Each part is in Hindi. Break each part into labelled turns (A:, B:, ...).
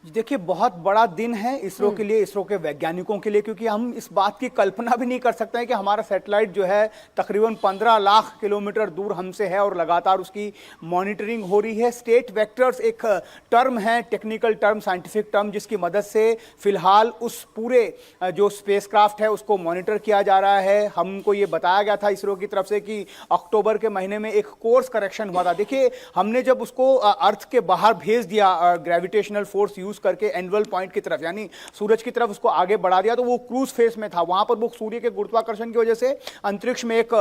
A: देखिए, बहुत बड़ा दिन है इसरो के लिए, इसरो के वैज्ञानिकों के लिए, क्योंकि हम इस बात की कल्पना भी नहीं कर सकते हैं कि हमारा सैटेलाइट जो है तकरीबन 15 लाख किलोमीटर दूर हमसे है और लगातार उसकी मॉनिटरिंग हो रही है। स्टेट वेक्टर्स एक टर्म है, टेक्निकल टर्म, साइंटिफिक टर्म, जिसकी मदद से फिलहाल उस पूरे जो स्पेसक्राफ्ट है उसको मॉनिटर किया जा रहा है। हमको ये बताया गया था इसरो की तरफ से कि अक्टूबर के महीने में एक कोर्स करेक्शन हुआ था। देखिए, हमने जब उसको अर्थ के बाहर भेज दिया ग्रेविटेशनल फोर्स यूज करके एनुअल पॉइंट की तरफ, यानी सूरज की तरफ उसको आगे बढ़ा दिया, तो वो क्रूज फेस में था। वहां पर वो सूर्य के गुरुत्वाकर्षण की वजह से अंतरिक्ष में एक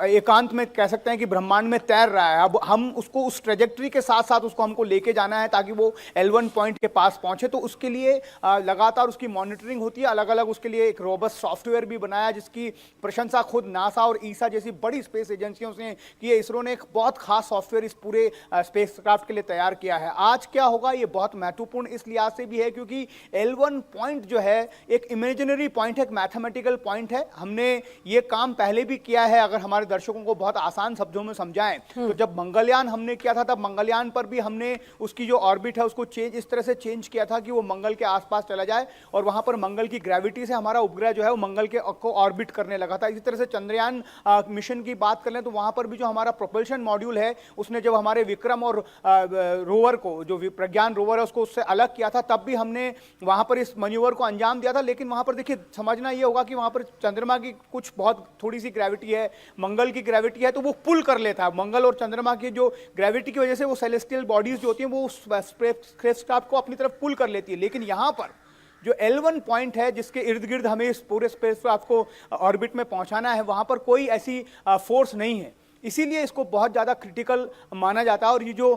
A: एकांत में कह सकते हैं कि ब्रह्मांड में तैर रहा है। अब हम उसको उस ट्रेजेक्ट्री के साथ साथ उसको हमको लेके जाना है ताकि वो L1 पॉइंट के पास पहुंचे। तो उसके लिए लगातार उसकी मॉनिटरिंग होती है। अलग अलग उसके लिए एक रोबस्ट सॉफ्टवेयर भी बनाया, जिसकी प्रशंसा खुद नासा और ईसा जैसी बड़ी स्पेस एजेंसियों से की है। इसरो ने एक बहुत खास सॉफ्टवेयर इस पूरे स्पेसक्राफ्ट के लिए तैयार किया है। आज क्या होगा ये बहुत महत्वपूर्ण इस लिहाज से भी है क्योंकि L1 पॉइंट जो है एक इमेजिनरी पॉइंट है, एक मैथमेटिकल पॉइंट है। हमने ये काम पहले भी किया है। अगर हमारे दर्शकों को बहुत आसान शब्दों में समझाएं तो जब मंगलयान हमने किया था, तब मंगलयान पर भी हमने उसकी जो ऑर्बिट है उसको इस तरह से चेंज किया था कि वो मंगल के आसपास चला जाए और वहां पर मंगल की ग्रेविटी से हमारा उपग्रह जो है वो मंगल के को ऑर्बिट करने लगा था। इसी तरह से चंद्रयान मिशन की बात कर लें तो वहां पर भी जो हमारा प्रोपल्शन मॉड्यूल है उसने जब हमारे विक्रम और रोवर को, जो प्रज्ञान रोवर है, उसको उससे अलग किया था, तब भी हमने वहां पर इस मैन्यूवर को अंजाम दिया था। लेकिन वहां पर देखिए, समझना यह होगा कि वहां पर चंद्रमा की कुछ बहुत थोड़ी सी ग्रेविटी है, मंगल की ग्रेविटी है, तो वो पुल कर लेता है। मंगल और चंद्रमा की जो ग्रेविटी की वजह से वो सेलेस्टियल बॉडीज जो होती हैं वो उस स्पेसक्राफ्ट को अपनी तरफ पुल कर लेती है। लेकिन यहां पर जो L1 पॉइंट है जिसके इर्द गिर्द हमें इस पूरे स्पेसक्राफ्ट को ऑर्बिट में पहुंचाना है, वहां पर कोई ऐसी फोर्स नहीं है। इसीलिए इसको बहुत ज्यादा क्रिटिकल माना जाता है। और ये जो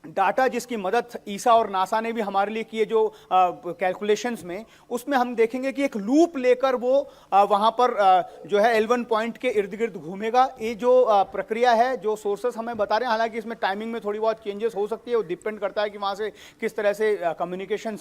A: डाटा जिसकी मदद ईसा और नासा ने भी हमारे लिए किए जो कैलकुलेशंस में, उसमें हम देखेंगे कि एक लूप लेकर वो वहां पर जो है L1 पॉइंट के इर्द गिर्द घूमेगा। ये जो प्रक्रिया है, जो सोर्सेस हमें बता रहे हैं, हालांकि इसमें टाइमिंग में थोड़ी बहुत चेंजेस हो सकती है, वो डिपेंड करता है कि वहां से किस तरह से कम्युनिकेशन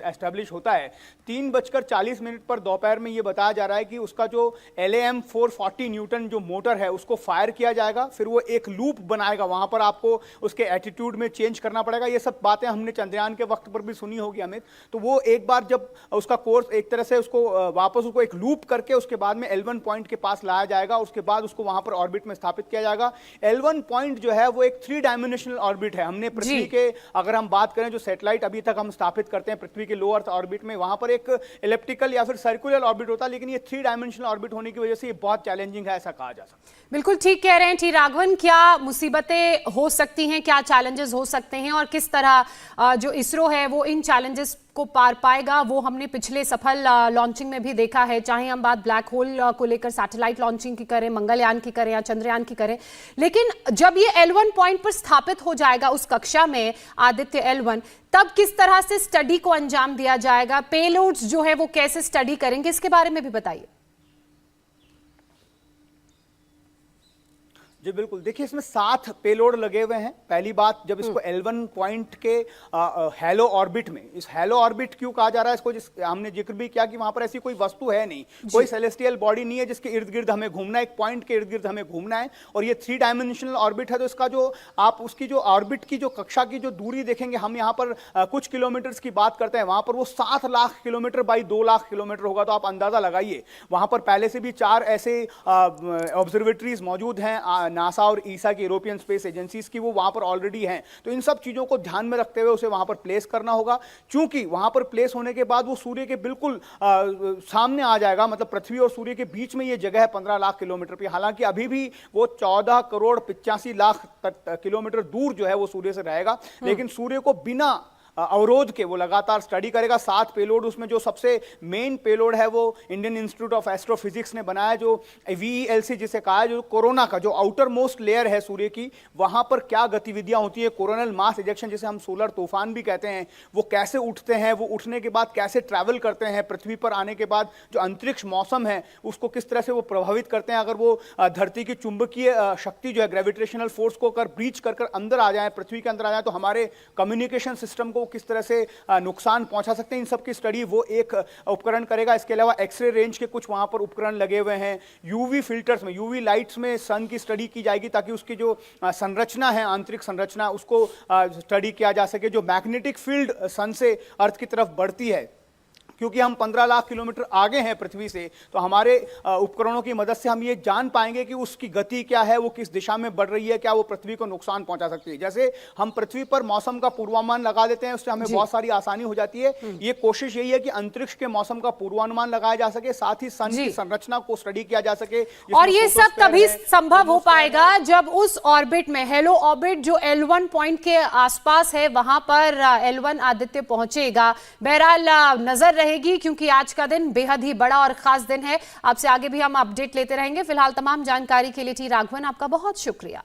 A: एस्टेब्लिश होता है। 3:40 पर दोपहर में ये बताया जा रहा है कि उसका जो LAM 440 न्यूटन जो मोटर है उसको फायर किया जाएगा, फिर वो एक लूप बनाएगा। वहां पर आपको उसके एटीट्यूड में चेंज करना पड़ेगा। ये सब बातें हमने चंद्रयान के वक्त पर भी सुनी होगी अमित। तो वो एक बार जब उसका कोर्स एक तरह से उसको वापस उसको एक लूप करके उसके बाद में L1 पॉइंट के पास लाया जाएगा, उसके बाद उसको वहां पर ऑर्बिट में स्थापित किया जाएगा। L1 पॉइंट जो है वो एक 3 डायमेंशनल ऑर्बिट है। हमने पृथ्वी के, अगर हम बात करें जो सैटेलाइट अभी तक हम स्थापित करते हैं पृथ्वी के लो अर्थ ऑर्बिट में, वहां पर एक इलिप्टिकल या फिर सर्कुलर ऑर्बिट होता है, लेकिन ये 3 डायमेंशनल ऑर्बिट होने की वजह से ये बहुत चैलेंजिंग है, ऐसा कहा जा सकता है।
B: बिल्कुल ठीक कह रहे हैं टी राघवन। क्या मुसीबतें हो सकती हैं, क्या चैलेंजेस हो सकते हैं और किस तरह जो इसरो है वो इन चैलेंजेस को पार पाएगा, वो हमने पिछले सफल लॉन्चिंग में भी देखा है। चाहे हम बात ब्लैक होल को लेकर सैटेलाइट लॉन्चिंग की करें, मंगलयान की करें या चंद्रयान की करें, लेकिन जब ये L1 पॉइंट पर स्थापित हो जाएगा उस कक्षा में आदित्य L1, तब किस तरह से स्टडी को अंजाम दिया जाएगा, पेलोड्स जो है वो कैसे स्टडी करेंगे, इसके बारे में भी बताइए।
A: जी बिल्कुल, देखिए इसमें 7 पेलोड लगे हुए हैं। पहली बात, जब इसको L1 पॉइंट के हैलो ऑर्बिट में, इस हैलो ऑर्बिट क्यों कहा जा रहा है इसको, हमने जिक्र भी किया कि वहां पर ऐसी कोई वस्तु है नहीं, कोई सेलेस्टियल बॉडी नहीं है जिसके इर्द गिर्द हमें घूमना है, एक पॉइंट के इर्द गिर्द हमें घूमना है। और ये 3 डायमेंशनल ऑर्बिट है, तो इसका जो आप उसकी जो ऑर्बिट की जो कक्षा की जो दूरी देखेंगे, हम यहाँ पर कुछ किलोमीटर्स की बात करते हैं, वहां पर वो 7 lakh kilometre by 2 lakh kilometre होगा। तो आप अंदाजा लगाइए, वहां पर पहले से भी 4 ऐसे ऑब्जर्वेटरीज मौजूद हैं नासा और ईसा की, यूरोपियन स्पेस एजेंसीज की, वो वहां पर ऑलरेडी हैं। तो इन सब चीजों को ध्यान में रखते हुए उसे वहां पर प्लेस करना होगा। चूंकि वहां पर प्लेस होने के बाद वो सूर्य के बिल्कुल सामने आ जाएगा, मतलब पृथ्वी और सूर्य के बीच में ये जगह है 15 लाख किलोमीटर पे। हालांकि अभी भी वो 14 करोड़ 85 लाख किलोमीटर दूर जो है वो सूर्य से रहेगा, लेकिन सूर्य को बिना अवरोध के वो लगातार स्टडी करेगा। 7 पेलोड, उसमें जो सबसे मेन पेलोड है वो इंडियन इंस्टीट्यूट ऑफ एस्ट्रोफिजिक्स ने बनाया, जो VELC जिसे कहा है, जो कोरोना का जो आउटर मोस्ट लेयर है सूर्य की, वहां पर क्या गतिविधियां होती है, कोरोनल मास इजेक्शन जिसे हम सोलर तूफान भी कहते हैं, वो कैसे उठते हैं, वो उठने के बाद कैसे ट्रैवल करते हैं, पृथ्वी पर आने के बाद जो अंतरिक्ष मौसम है उसको किस तरह से वो प्रभावित करते हैं। अगर वो धरती की चुंबकीय शक्ति जो है, ग्रेविटेशनल फोर्स को अगर ब्रीच कर अंदर आ जाए, पृथ्वी के अंदर आ जाए, तो हमारे कम्युनिकेशन सिस्टम को वो किस तरह से नुकसान पहुंचा सकते हैं, इन सब की स्टडी वो एक उपकरण करेगा। इसके अलावा एक्सरे रेंज के कुछ वहां पर उपकरण लगे हुए हैं। यूवी फिल्टर्स में, यूवी लाइट्स में सन की स्टडी की जाएगी ताकि उसकी जो संरचना है, आंतरिक संरचना, उसको स्टडी किया जा सके। जो मैग्नेटिक फील्ड सन से अर्थ की तरफ बढ़ती है, क्योंकि हम 15 लाख किलोमीटर आगे हैं पृथ्वी से, तो हमारे उपकरणों की मदद से हम ये जान पाएंगे कि उसकी गति क्या है, वो किस दिशा में बढ़ रही है, क्या वो पृथ्वी को नुकसान पहुंचा सकती है। जैसे हम पृथ्वी पर मौसम का पूर्वानुमान लगा देते हैं, उससे हमें बहुत सारी आसानी हो जाती है। ये कोशिश यही है कि अंतरिक्ष के मौसम का पूर्वानुमान लगाया जा सके, साथ ही सन की संरचना को स्टडी किया जा सके।
B: और ये सब तभी संभव हो पाएगा जब उस ऑर्बिट में, हेलो ऑर्बिट जो L1 पॉइंट के आसपास है, वहां पर L1 आदित्य पहुंचेगा। बहरहाल नजर रहेगी, क्योंकि आज का दिन बेहद ही बड़ा और खास दिन है। आपसे आगे भी हम अपडेट लेते रहेंगे। फिलहाल तमाम जानकारी के लिए टी राघवन आपका बहुत शुक्रिया।